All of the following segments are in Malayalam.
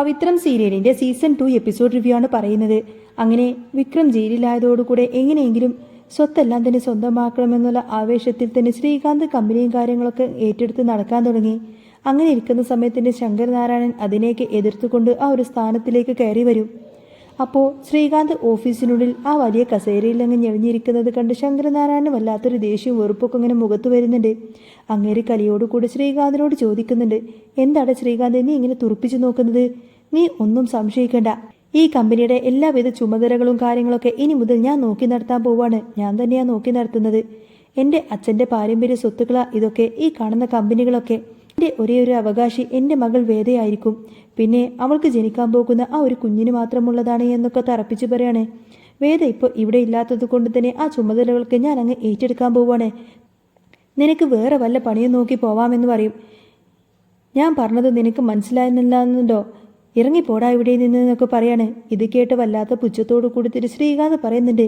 പവിത്രം സീരിയലിന്റെ സീസൺ 2 എപ്പിസോഡ് റിവ്യൂ ആണ് പറയുന്നത്. അങ്ങനെ വിക്രം ജയിലിലായതോടുകൂടെ എങ്ങനെയെങ്കിലും സ്വത്തെല്ലാം തന്നെ സ്വന്തമാക്കണമെന്നുള്ള ആവേശത്തിൽ തന്നെ ശ്രീകാന്ത് കമ്പനിയും കാര്യങ്ങളൊക്കെ ഏറ്റെടുത്ത് നടക്കാൻ തുടങ്ങി. അങ്ങനെ ഇരിക്കുന്ന സമയത്തിന്റെ ശങ്കരനാരായണൻ അതിനെയൊക്കെ എതിർത്തുകൊണ്ട് ആ ഒരു സ്ഥാനത്തിലേക്ക് കയറി വരും. അപ്പോൾ ശ്രീകാന്ത് ഓഫീസിനുള്ളിൽ ആ വലിയ കസേരയിൽ അങ്ങ് ഞെളിഞ്ഞിരിക്കുന്നത് കണ്ട് ശങ്കരനാരായണന് വല്ലാത്തൊരു ദേഷ്യവും വെറുപ്പൊക്കെ ഇങ്ങനെ മുഖത്ത് വരുന്നുണ്ട്. അങ്ങേര് കലിയോടുകൂടി ശ്രീകാന്തിനോട് ചോദിക്കുന്നുണ്ട്, എന്താണ് ശ്രീകാന്ത് നീ ഇങ്ങനെ തുറപ്പിച്ചു നോക്കുന്നത്? നീ ഒന്നും സംശയിക്കണ്ട, ഈ കമ്പനിയുടെ എല്ലാവിധ ചുമതലകളും കാര്യങ്ങളൊക്കെ ഇനി മുതൽ ഞാൻ നോക്കി നടത്താൻ പോവാണ്. ഞാൻ തന്നെയാണ് നോക്കി നടത്തുന്നത്. എൻ്റെ അച്ഛൻ്റെ പാരമ്പര്യ സ്വത്തുക്കളാ ഇതൊക്കെ, ഈ കാണുന്ന കമ്പനികളൊക്കെ. എൻ്റെ ഒരേ ഒരു അവകാശി എൻ്റെ മകൾ വേദയായിരിക്കും. പിന്നെ അവൾക്ക് ജനിക്കാൻ പോകുന്ന ആ ഒരു കുഞ്ഞിന് മാത്രമുള്ളതാണ് എന്നൊക്കെ തറപ്പിച്ചു പറയാണ്. വേദ ഇപ്പോൾ ഇവിടെ ഇല്ലാത്തത് കൊണ്ട് തന്നെ ആ ചുമതലകൾക്ക് ഞാൻ അങ്ങ് ഏറ്റെടുക്കാൻ പോവാണ്. നിനക്ക് വേറെ വല്ല പണിയും നോക്കി പോവാമെന്ന് പറയും. ഞാൻ പറഞ്ഞത് നിനക്ക് മനസ്സിലായെന്നില്ലാന്നുണ്ടോ? ഇറങ്ങിപ്പോടാ ഇവിടെ നിന്നൊക്കെ പറയാണ്. ഇത് കേട്ട് വല്ലാത്ത പുച്ഛത്തോടു കൂടി ശ്രീകാന്ത് പറയുന്നുണ്ട്,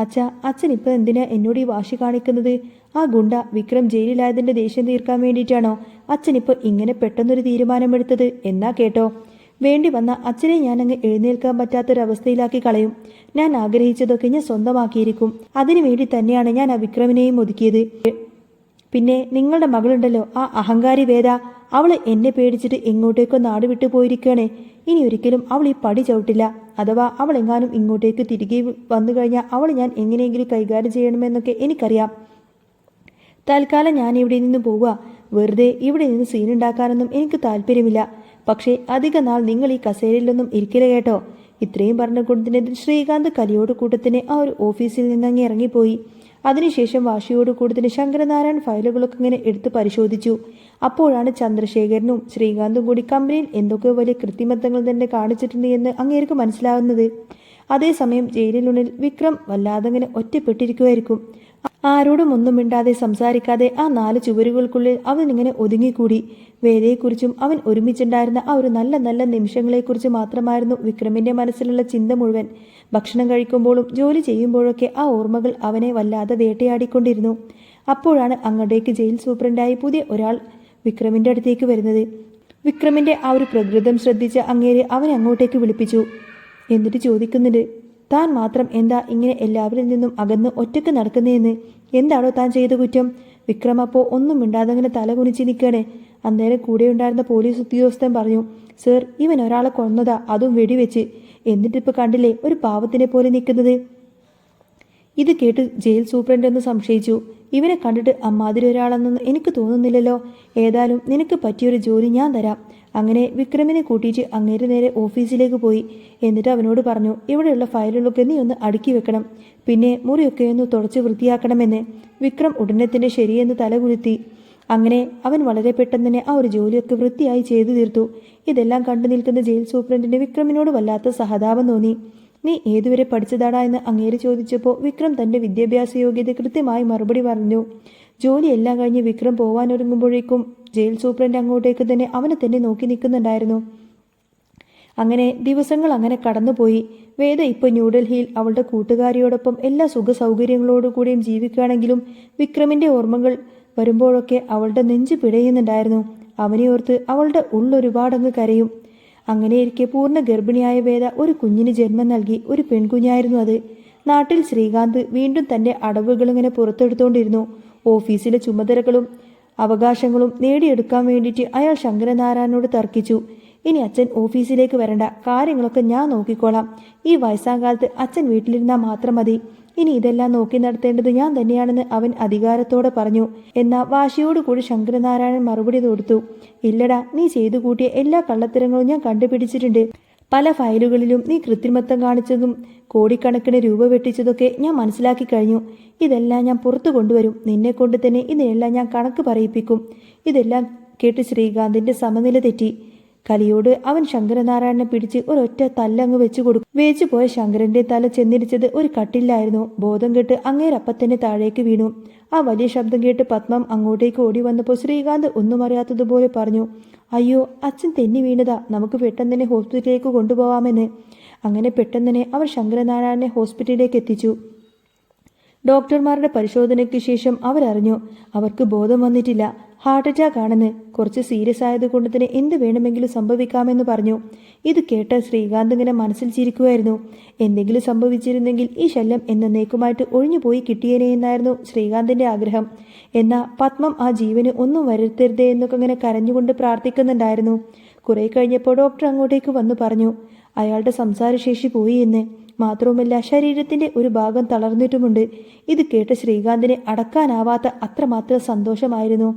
അച്ഛൻ ഇപ്പം എന്തിനാ എന്നോട് ഈ വാശി കാണിക്കുന്നത്? ആ ഗുണ്ട വിക്രം ജയിലിലായതിൻ്റെ ദേഷ്യം തീർക്കാൻ വേണ്ടിയിട്ടാണോ അച്ഛനിപ്പോൾ ഇങ്ങനെ പെട്ടെന്നൊരു തീരുമാനമെടുത്തത്? എന്നാ കേട്ടോ, വേണ്ടി വന്ന അച്ഛനെ ഞാൻ അങ്ങ് എഴുന്നേൽക്കാൻ പറ്റാത്തൊരവസ്ഥയിലാക്കി കളയും. ഞാൻ ആഗ്രഹിച്ചതൊക്കെ ഞാൻ സ്വന്തമാക്കിയിരിക്കും. അതിനു വേണ്ടി തന്നെയാണ് ഞാൻ ആ വിക്രമിനെയും ഒതുക്കിയത്. പിന്നെ നിങ്ങളുടെ മകളുണ്ടല്ലോ, ആ അഹങ്കാരി വേദ, അവൾ എന്നെ പേടിച്ചിട്ട് എങ്ങോട്ടേക്കോ നാട് വിട്ടു പോയിരിക്കുകയാണ്. ഇനി ഒരിക്കലും അവൾ ഈ പടി ചവിട്ടില്ല. അഥവാ അവൾ എങ്ങാനും ഇങ്ങോട്ടേക്ക് തിരികെ വന്നു കഴിഞ്ഞാൽ അവൾ ഞാൻ എങ്ങനെയെങ്കിലും കൈകാര്യം ചെയ്യണമെന്നൊക്കെ എനിക്കറിയാം. തൽക്കാലം ഞാൻ ഇവിടെ നിന്ന് പോവുക. വെറുതെ ഇവിടെ നിന്ന് സീനുണ്ടാക്കാനൊന്നും എനിക്ക് താല്പര്യമില്ല. പക്ഷേ അധിക നാൾ നിങ്ങൾ ഈ കസേരയിലൊന്നും ഇരിക്കില്ല കേട്ടോ. ഇത്രയും പറഞ്ഞുകൊണ്ടതിന് ശ്രീകാന്ത് കലിയോട് കൂട്ടത്തിന് ആ ഒരു ഓഫീസിൽ നിന്നങ്ങ് ഇറങ്ങിപ്പോയി. അതിനുശേഷം വാശിയോട് കൂടുതൽ ശങ്കരനാരായൺ ഫയലുകളൊക്കെ ഇങ്ങനെ എടുത്ത് പരിശോധിച്ചു. അപ്പോഴാണ് ചന്ദ്രശേഖരനും ശ്രീകാന്തും കൂടി കമ്പനിയിൽ എന്തൊക്കെയോ വലിയ കൃത്രിമത്വങ്ങൾ തന്നെ കാണിച്ചിട്ടുണ്ട് എന്ന് അങ്ങേർക്ക് മനസ്സിലാവുന്നത്. അതേസമയം ജയിലിനുള്ളിൽ വിക്രം വല്ലാതെ ഇങ്ങനെ ഒറ്റപ്പെട്ടിരിക്കുമായിരിക്കും. ആരോടും ഒന്നും മിണ്ടാതെ സംസാരിക്കാതെ ആ 4 ചുവരുകൾക്കുള്ളിൽ അവനിങ്ങനെ ഒതുങ്ങിക്കൂടി. വേദയെക്കുറിച്ചും അവൻ ഒരുമിച്ചുണ്ടായിരുന്ന ആ ഒരു നല്ല നല്ല നിമിഷങ്ങളെക്കുറിച്ച് മാത്രമായിരുന്നു വിക്രമിന്റെ മനസ്സിലുള്ള ചിന്ത മുഴുവൻ. ഭക്ഷണം കഴിക്കുമ്പോഴും ജോലി ചെയ്യുമ്പോഴൊക്കെ ആ ഓർമ്മകൾ അവനെ വല്ലാതെ വേട്ടയാടിക്കൊണ്ടിരുന്നു. അപ്പോഴാണ് അങ്ങോട്ടേക്ക് ജയിൽ സൂപ്രണ്ടായി പുതിയ ഒരാൾ വിക്രമിന്റെ അടുത്തേക്ക് വരുന്നത്. വിക്രമിന്റെ ആ ഒരു പ്രകൃതം ശ്രദ്ധിച്ച അങ്ങേര് അവനെ അങ്ങോട്ടേക്ക് വിളിപ്പിച്ചു. എന്നിട്ട് ചോദിക്കുന്നുണ്ട്, താൻ മാത്രം എന്താ ഇങ്ങനെ എല്ലാവരിൽ നിന്നും അകന്ന് ഒറ്റയ്ക്ക് നടക്കുന്നതെന്ന്? എന്താണോ താൻ ചെയ്ത കുറ്റം? വിക്രം അപ്പോൾ ഒന്നും മിണ്ടാതെ അങ്ങനെ തല കുനിച്ച് നിൽക്കണേ. അന്നേരം കൂടെയുണ്ടായിരുന്ന പോലീസ് ഉദ്യോഗസ്ഥൻ പറഞ്ഞു, സർ, ഇവൻ ഒരാളെ കൊന്നതാ, അതും വെടിവെച്ച്. എന്നിട്ടിപ്പോൾ കണ്ടില്ലേ ഒരു പാവത്തിനെ പോലെ നിൽക്കുന്നത്? ഇത് കേട്ട് ജയിൽ സൂപ്രണ്ട് ഒന്ന് സംശയിച്ചു. ഇവനെ കണ്ടിട്ട് അമ്മാതിരി ഒരാളെന്നൊന്നും എനിക്ക് തോന്നുന്നില്ലല്ലോ. ഏതായാലും നിനക്ക് പറ്റിയൊരു ജോലി ഞാൻ തരാം. അങ്ങനെ വിക്രമിനെ കൂട്ടിയിട്ട് അങ്ങേര് നേരെ ഓഫീസിലേക്ക് പോയി. എന്നിട്ട് അവനോട് പറഞ്ഞു, ഇവിടെയുള്ള ഫയലുകളൊക്കെ നീ ഒന്ന് അടുക്കി വെക്കണം. പിന്നെ മുറിയൊക്കെ ഒന്ന് തുടച്ച് വൃത്തിയാക്കണമെന്ന്. വിക്രം ഉടനെ തന്നെ ശരിയെന്ന് തലകുലുത്തി. അങ്ങനെ അവൻ വളരെ പെട്ടെന്ന് തന്നെ ആ ഒരു ജോലിയൊക്കെ വൃത്തിയായി ചെയ്തു തീർത്തു. ഇതെല്ലാം കണ്ടു നിൽക്കുന്ന ജയിൽ സൂപ്രണ്ടിന് വിക്രമിനോട് വല്ലാത്ത സഹതാപം തോന്നി. നീ ഏതുവരെ പഠിച്ചതാടാ എന്ന് അങ്ങേര് ചോദിച്ചപ്പോൾ വിക്രം തന്റെ വിദ്യാഭ്യാസ യോഗ്യത കൃത്യമായി മറുപടി പറഞ്ഞു. ജോലിയെല്ലാം കഴിഞ്ഞ് വിക്രം പോവാനൊരുങ്ങുമ്പോഴേക്കും ജയിൽ സൂപ്രണ്ട് അങ്ങോട്ടേക്ക് തന്നെ അവനെ തന്നെ നോക്കി നിൽക്കുന്നുണ്ടായിരുന്നു. അങ്ങനെ ദിവസങ്ങൾ അങ്ങനെ കടന്നുപോയി. വേദ ഇപ്പോൾ ന്യൂഡൽഹിയിൽ അവളുടെ കൂട്ടുകാരിയോടൊപ്പം എല്ലാ സുഖ സൗകര്യങ്ങളോടുകൂടിയും ജീവിക്കുകയാണെങ്കിലും വിക്രമിന്റെ ഓർമ്മകൾ വരുമ്പോഴൊക്കെ അവളുടെ നെഞ്ചു പിടയുന്നുണ്ടായിരുന്നു. അവനെ ഓർത്ത് അവളുടെ ഉള്ളൊരുപാടങ്ങ് കരയും. അങ്ങനെയിരിക്കെ പൂർണ്ണ ഗർഭിണിയായ വേദ ഒരു കുഞ്ഞിന് ജന്മം നൽകി. ഒരു പെൺകുഞ്ഞായിരുന്നു അത്. നാട്ടിൽ ശ്രീകാന്ത് വീണ്ടും തന്റെ അടവുകളിങ്ങനെ പുറത്തെടുത്തുകൊണ്ടിരുന്നു. ഓഫീസിലെ ചുമതലകളും അവകാശങ്ങളും നേടിയെടുക്കാൻ വേണ്ടിയിട്ട് അയാൾ ശങ്കരനാരായണനോട് തർക്കിച്ചു. ഇനി അച്ഛൻ ഓഫീസിലേക്ക് വരണ്ട, കാര്യങ്ങളൊക്കെ ഞാൻ നോക്കിക്കോളാം. ഈ വയസ്സാം കാലത്ത് അച്ഛൻ വീട്ടിലിരുന്നാൽ മാത്രം മതി. ഇനി ഇതെല്ലാം നോക്കി നടത്തേണ്ടത് ഞാൻ തന്നെയാണെന്ന് അവൻ അധികാരത്തോടെ പറഞ്ഞു. എന്നാൽ വാശിയോടുകൂടി ശങ്കരനാരായണൻ മറുപടി കൊടുത്തു, ഇല്ലടാ, നീ ചെയ്തു കൂട്ടിയ എല്ലാ കള്ളത്തരങ്ങളും ഞാൻ കണ്ടുപിടിച്ചിട്ടുണ്ട്. പല ഫയലുകളിലും നീ കൃത്രിമത്വം കാണിച്ചതും കോടിക്കണക്കിന് രൂപ വെട്ടിച്ചതൊക്കെ ഞാൻ മനസ്സിലാക്കി കഴിഞ്ഞു. ഇതെല്ലാം ഞാൻ പുറത്തു കൊണ്ടുവരും. നിന്നെ കൊണ്ട് തന്നെ ഇതിനെല്ലാം ഞാൻ കണക്ക് പറയിപ്പിക്കും. ഇതെല്ലാം കേട്ട് ശ്രീകാന്തിന്റെ സമനില തെറ്റി. കലിയോട് അവൻ ശങ്കരനാരായണനെ പിടിച്ച് ഒരൊറ്റ തല്ലങ്ങ് വെച്ചു കൊടുക്കും. വേച്ചു പോയ ശങ്കരന്റെ തല ചെന്നിരിച്ചത് ഒരു കട്ടിലായിരുന്നു. ബോധം കെട്ട് അങ്ങേരപ്പത്തന്നെ താഴേക്ക് വീണു. ആ വലിയ ശബ്ദം കേട്ട് പത്മം അങ്ങോട്ടേക്ക് ഓടി വന്നപ്പോൾ ശ്രീകാന്ത് ഒന്നും അറിയാത്തതുപോലെ പറഞ്ഞു, അയ്യോ, അച്ഛൻ തെന്നി വീണതാ, നമുക്ക് പെട്ടെന്ന് തന്നെ ഹോസ്പിറ്റലിലേക്ക് കൊണ്ടുപോകാമെന്ന്. അങ്ങനെ പെട്ടെന്ന് തന്നെ അവർ ശങ്കരനാരായണനെ ഹോസ്പിറ്റലിലേക്ക് എത്തിച്ചു. ഡോക്ടർമാരുടെ പരിശോധനയ്ക്ക് ശേഷം അവരറിഞ്ഞു അവർക്ക് ബോധം വന്നിട്ടില്ല, ഹാർട്ട് അറ്റാക്ക് ആണെന്ന്. കുറച്ച് സീരിയസ് ആയതുകൊണ്ട് തന്നെ എന്ത് വേണമെങ്കിലും സംഭവിക്കാമെന്ന് പറഞ്ഞു. ഇത് കേട്ട ശ്രീകാന്ത് ഇങ്ങനെ മനസ്സിൽ ചിരിക്കുമായിരുന്നു. എന്തെങ്കിലും സംഭവിച്ചിരുന്നെങ്കിൽ ഈ ശല്യം എന്നേക്കുമായിട്ട് ഒഴിഞ്ഞുപോയി കിട്ടിയേനെ എന്നായിരുന്നു ശ്രീകാന്തിന്റെ ആഗ്രഹം. എന്നാൽ പത്മം ആ ജീവന് ഒന്നും വരുത്തരുതേ എന്നൊക്കെ ഇങ്ങനെ കരഞ്ഞുകൊണ്ട് പ്രാർത്ഥിക്കുന്നുണ്ടായിരുന്നു. കുറെ കഴിഞ്ഞപ്പോൾ ഡോക്ടർ അങ്ങോട്ടേക്ക് വന്നു പറഞ്ഞു അയാളുടെ സംസാരശേഷി പോയി എന്ന്. മാത്രവുമല്ല ശരീരത്തിന്റെ ഒരു ഭാഗം തളർന്നിട്ടുമുണ്ട്. ഇത് കേട്ട ശ്രീകാന്തിനെ അടക്കാനാവാത്ത അത്രമാത്രം സന്തോഷമായിരുന്നു.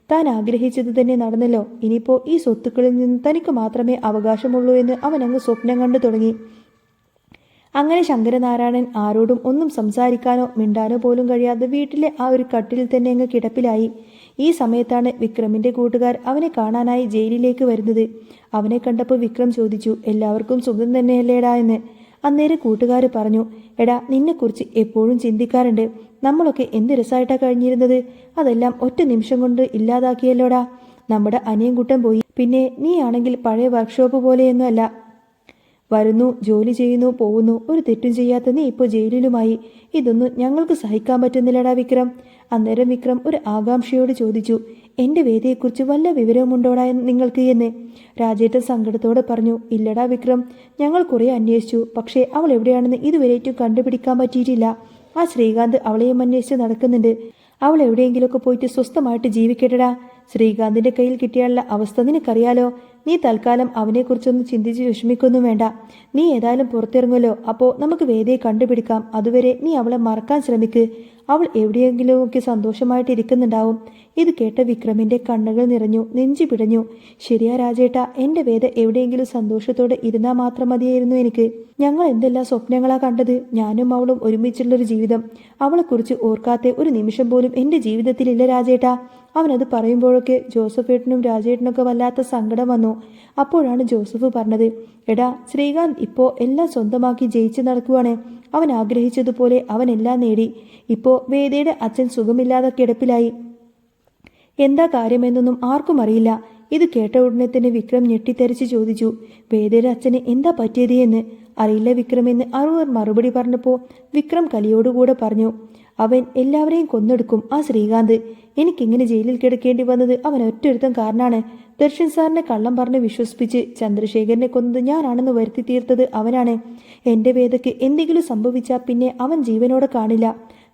താൻ ആഗ്രഹിച്ചത് തന്നെ നടന്നല്ലോ. ഇനിയിപ്പോൾ ഈ സ്വത്തുക്കളിൽ നിന്ന് തനിക്ക് മാത്രമേ അവകാശമുള്ളൂ എന്ന് അവൻ അങ്ങ് സ്വപ്നം കണ്ടു തുടങ്ങി. അങ്ങനെ ശങ്കരനാരായണൻ ആരോടും ഒന്നും സംസാരിക്കാനോ മിണ്ടാനോ പോലും കഴിയാതെ വീട്ടിലെ ആ ഒരു കട്ടിലിൽ തന്നെ അങ്ങ് കിടപ്പിലായി. ഈ സമയത്താണ് വിക്രമിന്റെ കൂട്ടുകാർ അവനെ കാണാനായി ജയിലിലേക്ക് വരുന്നത്. അവനെ കണ്ടപ്പോൾ വിക്രം ചോദിച്ചു എല്ലാവർക്കും സുഖം തന്നെയല്ലേടാ എന്ന്. അന്നേരം കൂട്ടുകാർ പറഞ്ഞു എടാ നിന്നെക്കുറിച്ച് എപ്പോഴും ചിന്തിക്കാറുണ്ട്. നമ്മളൊക്കെ എന്ത് രസമായിട്ടാണ് കഴിഞ്ഞിരുന്നത്. അതെല്ലാം ഒറ്റ നിമിഷം കൊണ്ട് ഇല്ലാതാക്കിയല്ലോടാ. നമ്മുടെ അനിയൻകുട്ടൻ പോയി. പിന്നെ നീ ആണെങ്കിൽ പഴയ വർക്ക്ഷോപ്പ് പോലെയൊന്നും അല്ല. വരുന്നു, ജോലി ചെയ്യുന്നു, പോകുന്നു. ഒരു തെറ്റും ചെയ്യാത്ത നീ ഇപ്പോൾ ജയിലിലുമായി. ഇതൊന്നും ഞങ്ങൾക്ക് സഹിക്കാൻ പറ്റുന്നില്ലടാ വിക്രം. അന്നേരം വിക്രം ഒരു ആകാംക്ഷയോട് ചോദിച്ചു എൻ്റെ വേദിയെക്കുറിച്ച് വല്ല വിവരവുമുണ്ടോടാ നിങ്ങൾക്ക് എന്ന്. രാജേട്ടൻ സങ്കടത്തോടെ പറഞ്ഞു ഇല്ലടാ വിക്രം, ഞങ്ങൾ കുറേ അന്വേഷിച്ചു. പക്ഷേ അവൾ എവിടെയാണെന്ന് ഇതുവരെയും കണ്ടുപിടിക്കാൻ പറ്റിയിട്ടില്ല. ആ ശ്രീകാന്ത് അവളെയും അന്വേഷിച്ച് നടക്കുന്നുണ്ട്. അവൾ എവിടെയെങ്കിലുമൊക്കെ പോയിട്ട് സ്വസ്ഥമായിട്ട് ജീവിക്കട്ടടാ. ശ്രീകാന്തിന്റെ കയ്യിൽ കിട്ടിയാലുള്ള അവസ്ഥ നിനക്കറിയാലോ. നീ തൽക്കാലം അവനെക്കുറിച്ചൊന്നും ചിന്തിച്ച് വിഷമിക്കൊന്നും വേണ്ട. നീ ഏതായാലും പുറത്തിറങ്ങുമല്ലോ. അപ്പോൾ നമുക്ക് വേദിയെ കണ്ടുപിടിക്കാം. അതുവരെ നീ അവളെ മറക്കാൻ ശ്രമിക്ക്. അവൾ എവിടെയെങ്കിലുമൊക്കെ സന്തോഷമായിട്ട് ഇരിക്കുന്നുണ്ടാവും. ഇത് കേട്ട വിക്രമിന്റെ കണ്ണുകൾ നിറഞ്ഞു, നെഞ്ചു പിടഞ്ഞു. ശരിയാ രാജേട്ട, എൻ്റെ വേദ എവിടെയെങ്കിലും സന്തോഷത്തോടെ ഇരുന്നാൽ മാത്രം മതിയായിരുന്നു എനിക്ക്. ഞങ്ങൾ എന്തെല്ലാം സ്വപ്നങ്ങളാ കണ്ടത്. ഞാനും അവളും ഒരുമിച്ചുള്ളൊരു ജീവിതം. അവളെക്കുറിച്ച് ഓർക്കാത്ത ഒരു നിമിഷം പോലും എൻ്റെ ജീവിതത്തിലില്ല രാജേട്ട. അവനത് പറയുമ്പോഴൊക്കെ ജോസഫേട്ടനും രാജേട്ടനൊക്കെ വല്ലാത്ത സങ്കടം വന്നു. അപ്പോഴാണ് ജോസഫ് പറഞ്ഞത് എടാ ശ്രീകാന്ത് ഇപ്പോൾ എല്ലാം സ്വന്തമാക്കി ജയിച്ചു നടക്കുവാണ്. അവൻ ആഗ്രഹിച്ചതുപോലെ അവൻ എല്ലാം നേടി. ഇപ്പോൾ വേദയുടെ അച്ഛൻ സുഖമില്ലാതെ കിടപ്പിലായി. എന്താ കാര്യമെന്നൊന്നും ആർക്കും അറിയില്ല. ഇത് കേട്ട ഉടനെ തന്നെ വിക്രം ഞെട്ടിത്തെറിച്ച് ചോദിച്ചു വേദയുടെ അച്ഛന് എന്താ പറ്റിയത് എന്ന്. അറിയില്ല വിക്രം എന്ന് അവർ മറുപടി പറഞ്ഞപ്പോൾ വിക്രം കലിയോടുകൂടെ പറഞ്ഞു അവൻ എല്ലാവരെയും കൊന്നെടുക്കും ആ ശ്രീകാന്ത്. എനിക്കിങ്ങനെ ജയിലിൽ കിടക്കേണ്ടി വന്നത് അവൻ ഒറ്റൊരുത്തം കാരണമാണ്. ദർശൻ സാറിനെ കള്ളം പറഞ്ഞ് വിശ്വസിപ്പിച്ച് ചന്ദ്രശേഖരനെ കൊന്നത് ഞാനാണെന്ന് വരുത്തി തീർത്തത് അവനാണ്. എൻ്റെ വേദയ്ക്ക് എന്തെങ്കിലും സംഭവിച്ചാൽ പിന്നെ അവൻ ജീവനോടെ കാണില്ല.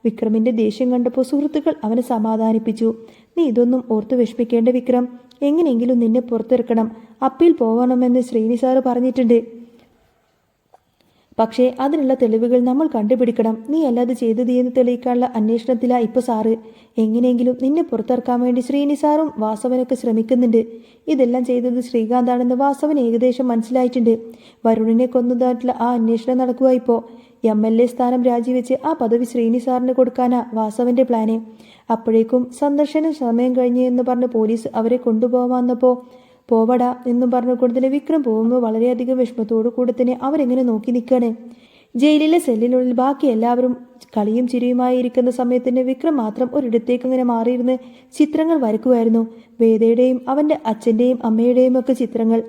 വിക്രമിന്റെ ദേഷ്യം കണ്ടപ്പോൾ സുഹൃത്തുക്കൾ അവനെ സമാധാനിപ്പിച്ചു. നീ ഇതൊന്നും ഓർത്തു വിഷമിക്കേണ്ട വിക്രം. എങ്ങനെയെങ്കിലും നിന്നെ പുറത്തിറക്കണം. അപ്പീൽ പോകണമെന്ന് ശ്രീനി സാറ് പറഞ്ഞിട്ടുണ്ട്. പക്ഷേ അതിനുള്ള തെളിവുകൾ നമ്മൾ കണ്ടുപിടിക്കണം. നീ അല്ലാതെ ചെയ്തത് എന്ന് തെളിയിക്കാനുള്ള അന്വേഷണത്തിലാണ് ഇപ്പോൾ സാറ്. എങ്ങനെയെങ്കിലും നിന്നെ പുറത്തിറക്കാൻ വേണ്ടി ശ്രീനി സാറും വാസവനൊക്കെ ശ്രമിക്കുന്നുണ്ട്. ഇതെല്ലാം ചെയ്തത് ശ്രീകാന്താണെന്ന് വാസവൻ ഏകദേശം മനസ്സിലായിട്ടുണ്ട്. വരുണിനെ കൊന്നതായിട്ടുള്ള ആ അന്വേഷണം നടക്കുക. ഇപ്പോൾ MLA സ്ഥാനം രാജിവെച്ച് ആ പദവി ശ്രീനി സാറിന് കൊടുക്കാനാ വാസവന്റെ പ്ലാന്. അപ്പോഴേക്കും സന്ദർശന സമയം കഴിഞ്ഞ് എന്ന് പറഞ്ഞ് പോലീസ് അവരെ കൊണ്ടുപോകാമെന്നപ്പോൾ പോവടാ എന്നും പറഞ്ഞുകൊണ്ട് തന്നെ വിക്രം പോകുമ്പോൾ വളരെയധികം വിഷമത്തോടു കൂടെ തന്നെ അവരെങ്ങനെ നോക്കി നിൽക്കുകയാണ്. ജയിലിലെ സെല്ലിനുള്ളിൽ ബാക്കി എല്ലാവരും കളിയും ചിരിയുമായി ഇരിക്കുന്ന സമയത്തിന് വിക്രം മാത്രം ഒരിടത്തേക്ക് ഇങ്ങനെ മാറിയിരുന്ന് ചിത്രങ്ങൾ വരക്കുമായിരുന്നു. വേദയുടെയും അവൻ്റെ അച്ഛൻ്റെയും അമ്മയുടെയും ഒക്കെ ചിത്രങ്ങൾ.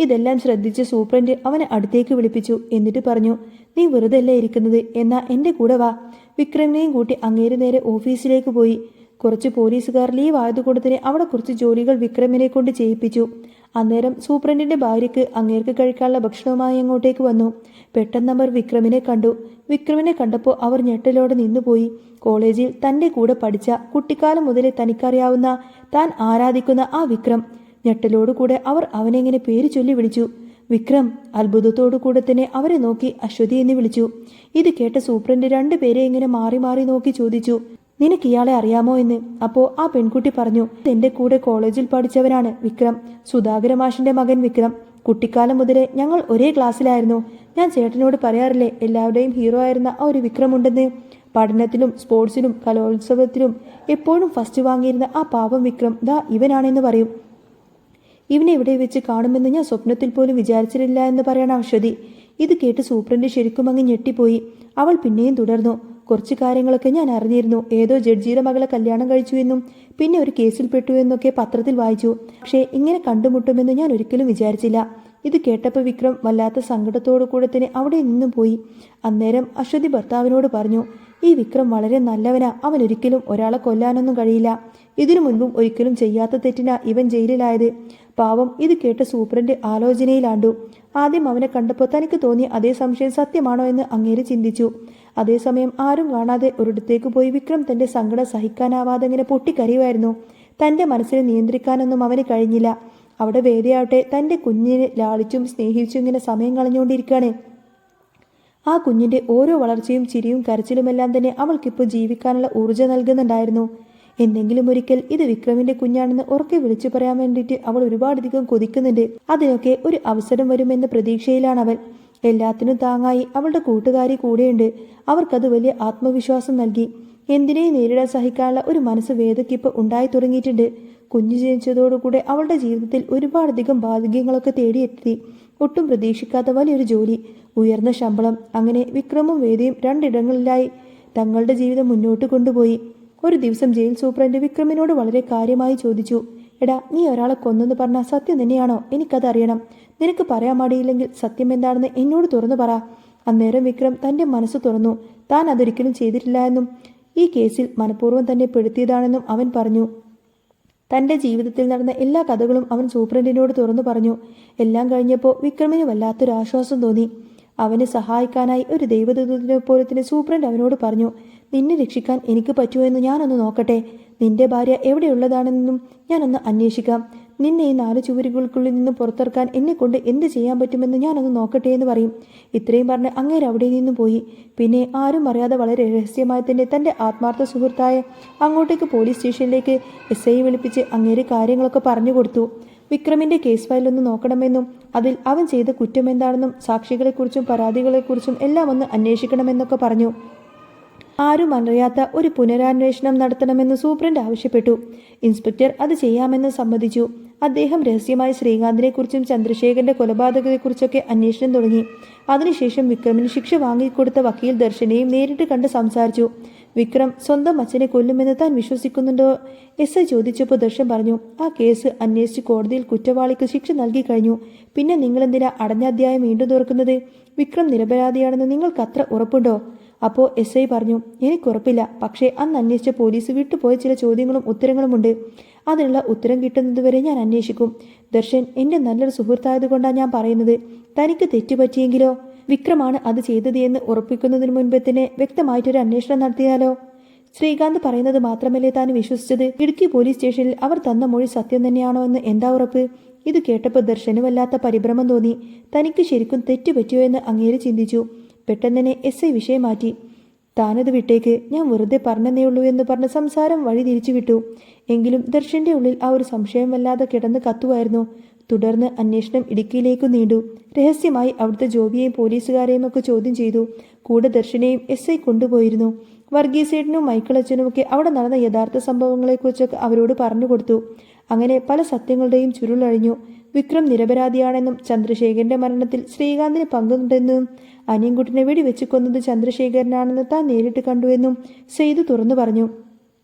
ഇതെല്ലാം ശ്രദ്ധിച്ച് സൂപ്രണ്ട് അവനെ അടുത്തേക്ക് വിളിപ്പിച്ചു. എന്നിട്ട് പറഞ്ഞു നീ വെറുതെ അല്ലേ ഇരിക്കുന്നത്, എന്നാ എൻ്റെ കൂടെ വാ. വിക്രമിനെയും കൂട്ടി അങ്ങേര് നേരെ ഓഫീസിലേക്ക് പോയി. കുറച്ച് പോലീസുകാർ ലീവ് ആയതുകൊണ്ട് തന്നെ അവിടെ കുറച്ച് ജോലികൾ വിക്രമിനെ കൊണ്ട് ചെയ്യിപ്പിച്ചു. അന്നേരം സൂപ്രണ്ടിന്റെ ഭാര്യയ്ക്ക് അങ്ങേർക്ക് കഴിക്കാനുള്ള ഭക്ഷണവുമായി അങ്ങോട്ടേക്ക് വന്നു. പെട്ടെന്ന് അവർ വിക്രമിനെ കണ്ടു. വിക്രമിനെ കണ്ടപ്പോൾ അവർ ഞെട്ടലോടെ നിന്നുപോയി. കോളേജിൽ തൻ്റെ കൂടെ പഠിച്ച, കുട്ടിക്കാലം മുതലേ തനിക്കറിയാവുന്ന, താൻ ആരാധിക്കുന്ന ആ വിക്രം. ഞെട്ടലോടുകൂടെ അവർ അവനെങ്ങനെ പേര് ചൊല്ലി വിളിച്ചു. വിക്രം. അത്ഭുതത്തോടു കൂടെ തന്നെ അവരെ നോക്കി അശ്വതി എന്ന് വിളിച്ചു. ഇത് കേട്ട സൂപ്രണ്ട് രണ്ടുപേരെ ഇങ്ങനെ മാറി മാറി നോക്കി ചോദിച്ചു നിനക്ക് ഇയാളെ അറിയാമോ എന്ന്. അപ്പോൾ ആ പെൺകുട്ടി പറഞ്ഞു എൻ്റെ കൂടെ കോളേജിൽ പഠിച്ചവനാണ് വിക്രം, സുധാകര മാഷിന്റെ മകൻ വിക്രം. കുട്ടിക്കാലം മുതലേ ഞങ്ങൾ ഒരേ ക്ലാസ്സിലായിരുന്നു. ഞാൻ ചേട്ടനോട് പറയാറില്ലേ എല്ലാവരുടെയും ഹീറോ ആയിരുന്ന ആ ഒരു വിക്രമുണ്ടെന്ന്. പഠനത്തിലും സ്പോർട്സിലും കലോത്സവത്തിലും എപ്പോഴും ഫസ്റ്റ് വാങ്ങിയിരുന്ന ആ പാവം വിക്രം ദാ ഇവനാണെന്ന് പറയും. ഇവനെ ഇവിടെ വെച്ച് കാണുമെന്ന് ഞാൻ സ്വപ്നത്തിൽ പോലും വിചാരിച്ചിട്ടില്ല എന്ന് പറയണം അശ്വതി. ഇത് കേട്ട് സൂപ്രണ്ട് ശരിക്കും അങ്ങ് ഞെട്ടിപ്പോയി. അവൾ പിന്നെയും തുടർന്നു കുറച്ച് കാര്യങ്ങളൊക്കെ ഞാൻ അറിഞ്ഞിരുന്നു. ഏതോ ജഡ്ജിയുടെ മകളെ കല്യാണം കഴിച്ചു എന്നും പിന്നെ ഒരു കേസിൽ പെട്ടു എന്നൊക്കെ പത്രത്തിൽ വായിച്ചു. പക്ഷേ ഇങ്ങനെ കണ്ടുമുട്ടുമെന്ന് ഞാൻ ഒരിക്കലും വിചാരിച്ചില്ല. ഇത് കേട്ടപ്പോൾ വിക്രം വല്ലാത്ത സങ്കടത്തോടു കൂടെ തന്നെ അവിടെ നിന്നും പോയി. അന്നേരം അശ്വതി ഭർത്താവിനോട് പറഞ്ഞു, ഈ വിക്രം വളരെ നല്ലവനാ, അവൻ ഒരിക്കലും ഒരാളെ കൊല്ലാനൊന്നും കഴിയില്ല. ഇതിനു മുൻപും ഒരിക്കലും ചെയ്യാത്ത തെറ്റിനാ ഇവൻ ജയിലിലായത്. പാവം. ഇത് കേട്ട സൂപ്രണ്ട് ആലോചനയിലാണ്ടു. ആദ്യം അവനെ കണ്ടപ്പോൾ തനിക്ക് തോന്നിയ അതേ സംശയം സത്യമാണോ എന്ന് അങ്ങേര് ചിന്തിച്ചു. അതേസമയം ആരും കാണാതെ ഒരിടത്തേക്ക് പോയി വിക്രം തന്റെ സങ്കടം സഹിക്കാനാവാതെ ഇങ്ങനെ പൊട്ടിക്കരയുമായിരുന്നു. തന്റെ മനസ്സിനെ നിയന്ത്രിക്കാനൊന്നും അവന് കഴിഞ്ഞില്ല. അവിടെ വേദയാവട്ടെ തന്റെ കുഞ്ഞിനെ ലാളിച്ചും സ്നേഹിച്ചും ഇങ്ങനെ സമയം കളഞ്ഞുകൊണ്ടിരിക്കുകയാണ്. ആ കുഞ്ഞിന്റെ ഓരോ വളർച്ചയും ചിരിയും കരച്ചിലുമെല്ലാം തന്നെ അവൾക്കിപ്പോൾ ജീവിക്കാനുള്ള ഊർജ്ജം നൽകുന്നുണ്ടായിരുന്നു. എന്തെങ്കിലും ഒരിക്കൽ ഇത് വിക്രമിന്റെ കുഞ്ഞാണെന്ന് ഉറക്കെ വിളിച്ചു പറയാൻ വേണ്ടിയിട്ട് അവൾ ഒരുപാടധികം കൊതിക്കുന്നുണ്ട്. അതിനൊക്കെ ഒരു അവസരം വരുമെന്ന പ്രതീക്ഷയിലാണ് അവൾ. എല്ലാത്തിനും താങ്ങായി അവളുടെ കൂട്ടുകാരി കൂടെയുണ്ട്. അവർക്കത് വലിയ ആത്മവിശ്വാസം നൽകി. എന്തിനേയും നേരിടാൻ സഹിക്കാനുള്ള ഒരു മനസ്സ് വേദയ്ക്കിപ്പോൾ ഉണ്ടായി തുടങ്ങിയിട്ടുണ്ട്. കുഞ്ഞു ജനിച്ചതോടുകൂടെ അവളുടെ ജീവിതത്തിൽ ഒരുപാടധികം ഭാഗ്യങ്ങളൊക്കെ തേടിയെത്തി. ഒട്ടും പ്രതീക്ഷിക്കാത്ത വലിയൊരു ജോലി, ഉയർന്ന ശമ്പളം, അങ്ങനെ വിക്രമും വേദയും രണ്ടിടങ്ങളിലായി തങ്ങളുടെ ജീവിതം മുന്നോട്ട് കൊണ്ടുപോയി. ഒരു ദിവസം ജയിൽ സൂപ്രണ്ട് വിക്രമിനോട് വളരെ കാര്യമായി ചോദിച്ചു, എടാ, നീ ഒരാളെ കൊന്നെന്ന് പറഞ്ഞാൽ സത്യം തന്നെയാണോ? എനിക്കതറിയണം. നിനക്ക് പറയാൻ മടിയില്ലെങ്കിൽ സത്യം എന്താണെന്ന് എന്നോട് തുറന്നു പറ. അന്നേരം വിക്രം തന്റെ മനസ്സ് തുറന്നു. താൻ അതൊരിക്കലും ചെയ്തിട്ടില്ല എന്നും ഈ കേസിൽ മനഃപൂർവ്വം തന്നെ പെടുത്തിയതാണെന്നും അവൻ പറഞ്ഞു. തന്റെ ജീവിതത്തിൽ നടന്ന എല്ലാ കഥകളും അവൻ സൂപ്രണ്ടിനോട് തുറന്നു പറഞ്ഞു. എല്ലാം കഴിഞ്ഞപ്പോൾ വിക്രമിന് വല്ലാത്തൊരാശ്വാസം തോന്നി. അവനെ സഹായിക്കാനായി ഒരു ദൈവദൂതനെ പോലെ തന്നെ സൂപ്രണ്ട് അവനോട് പറഞ്ഞു, നിന്നെ രക്ഷിക്കാൻ എനിക്ക് പറ്റുമോ എന്ന് ഞാനൊന്ന് നോക്കട്ടെ. നിന്റെ ഭാര്യ എവിടെയുള്ളതാണെന്നും ഞാനൊന്ന് അന്വേഷിക്കാം. നിന്നെ ഈ 4 ചുവരുകൾക്കുള്ളിൽ നിന്ന് പുറത്തിറക്കാൻ എന്നെ കൊണ്ട് എന്ത് ചെയ്യാൻ പറ്റുമെന്ന് ഞാനൊന്ന് നോക്കട്ടെ എന്ന് പറയും. ഇത്രയും പറഞ്ഞ് അങ്ങേര് അവിടെ നിന്നും പോയി. പിന്നെ ആരും അറിയാതെ വളരെ രഹസ്യമായി തന്നെ തൻ്റെ ആത്മാർത്ഥ സുഹൃത്തായ അങ്ങോട്ടേക്ക് പോലീസ് സ്റ്റേഷനിലേക്ക് SI വിളിപ്പിച്ച് അങ്ങേര് കാര്യങ്ങളൊക്കെ പറഞ്ഞു കൊടുത്തു. വിക്രമിന്റെ കേസ് ഫയലൊന്ന് നോക്കണമെന്നും അതിൽ അവൻ ചെയ്ത കുറ്റം എന്താണെന്നും സാക്ഷികളെക്കുറിച്ചും പരാതികളെക്കുറിച്ചും എല്ലാം ഒന്ന് അന്വേഷിക്കണമെന്നൊക്കെ പറഞ്ഞു. ആരും അറിയാത്ത ഒരു പുനരന്വേഷണം നടത്തണമെന്ന് സൂപ്രണ്ട് ആവശ്യപ്പെട്ടു. ഇൻസ്പെക്ടർ അത് ചെയ്യാമെന്ന് സമ്മതിച്ചു. അദ്ദേഹം രഹസ്യമായി ശ്രീകാന്തിനെക്കുറിച്ചും ചന്ദ്രശേഖരന്റെ കൊലപാതകത്തെക്കുറിച്ചൊക്കെ അന്വേഷണം തുടങ്ങി. അതിനുശേഷം വിക്രമിന് ശിക്ഷ വാങ്ങിക്കൊടുത്ത വക്കീൽ ദർശനെയും നേരിട്ട് കണ്ട് സംസാരിച്ചു. വിക്രം സ്വന്തം അച്ഛനെ കൊല്ലുമെന്ന് താൻ വിശ്വസിക്കുന്നുണ്ടോ? SI ചോദിച്ചപ്പോൾ ദർശൻ പറഞ്ഞു, ആ കേസ് അന്വേഷിച്ച് കോടതിയിൽ കുറ്റവാളിക്ക് ശിക്ഷ നൽകി കഴിഞ്ഞു. പിന്നെ നിങ്ങളെന്തിനാ അടഞ്ഞ അധ്യായം വീണ്ടും തുറക്കുന്നത്? വിക്രം നിരപരാധിയാണെന്ന് നിങ്ങൾക്ക് അത്ര ഉറപ്പുണ്ടോ? അപ്പോൾ SI പറഞ്ഞു, എനിക്കുറപ്പില്ല. പക്ഷേ അന്ന് അന്വേഷിച്ച പോലീസ് വിട്ടുപോയ ചില ചോദ്യങ്ങളും ഉത്തരങ്ങളുമുണ്ട്. അതിനുള്ള ഉത്തരം കിട്ടുന്നതുവരെ ഞാൻ അന്വേഷിക്കും. ദർശൻ എൻ്റെ നല്ലൊരു സുഹൃത്തായതുകൊണ്ടാണ് ഞാൻ പറയുന്നത്. തനിക്ക് തെറ്റുപറ്റിയെങ്കിലോ? വിക്രമാണ് അത് ചെയ്തത് എന്ന് ഉറപ്പിക്കുന്നതിന് മുൻപ് തന്നെ വ്യക്തമായിട്ടൊരു അന്വേഷണം നടത്തിയാലോ? ശ്രീകാന്ത് പറയുന്നത് മാത്രമല്ലേ താൻ വിശ്വസിച്ചത്? ഇടുക്കി പോലീസ് സ്റ്റേഷനിൽ അവർ തന്ന മൊഴി സത്യം തന്നെയാണോ എന്ന് എന്താ ഉറപ്പ്? ഇത് കേട്ടപ്പോൾ ദർശന് വല്ലാത്ത പരിഭ്രമം തോന്നി. തനിക്ക് ശരിക്കും തെറ്റുപറ്റിയോ എന്ന് അങ്ങേര് ചിന്തിച്ചു. പെട്ടെന്ന് തന്നെ SI വിഷയം മാറ്റി. താനത് വിട്ടേക്ക്, ഞാൻ വെറുതെ പറഞ്ഞതേ ഉള്ളൂ എന്ന് പറഞ്ഞ് സംസാരം വഴി തിരിച്ചു വിട്ടു. എങ്കിലും ദർശന്റെ ഉള്ളിൽ ആ ഒരു സംശയം വല്ലാതെ കിടന്ന് കത്തുമായിരുന്നു. തുടർന്ന് അന്വേഷണം ഇടുക്കിയിലേക്ക് നീണ്ടു. രഹസ്യമായി അവിടുത്തെ ജോബിയെയും പോലീസുകാരെയും ഒക്കെ ചോദ്യം ചെയ്തു. കൂടെ ദർശനെയും SI കൊണ്ടുപോയിരുന്നു. വർഗീസേട്ടനും മൈക്കിൾ അച്ഛനുമൊക്കെ അവിടെ നടന്ന യഥാർത്ഥ സംഭവങ്ങളെക്കുറിച്ചൊക്കെ അവരോട് പറഞ്ഞു കൊടുത്തു. അങ്ങനെ പല സത്യങ്ങളുടെയും ചുരുളഴിഞ്ഞു. വിക്രം നിരപരാധിയാണെന്നും ചന്ദ്രശേഖരന്റെ മരണത്തിൽ ശ്രീകാന്തിന് പങ്കുണ്ടെന്നും അനിയൻകുട്ടിനെ വെടിവെച്ച് കൊന്നത് ചന്ദ്രശേഖരനാണെന്ന് താൻ നേരിട്ട് കണ്ടുവെന്നും സെയ്തു തുറന്നു പറഞ്ഞു.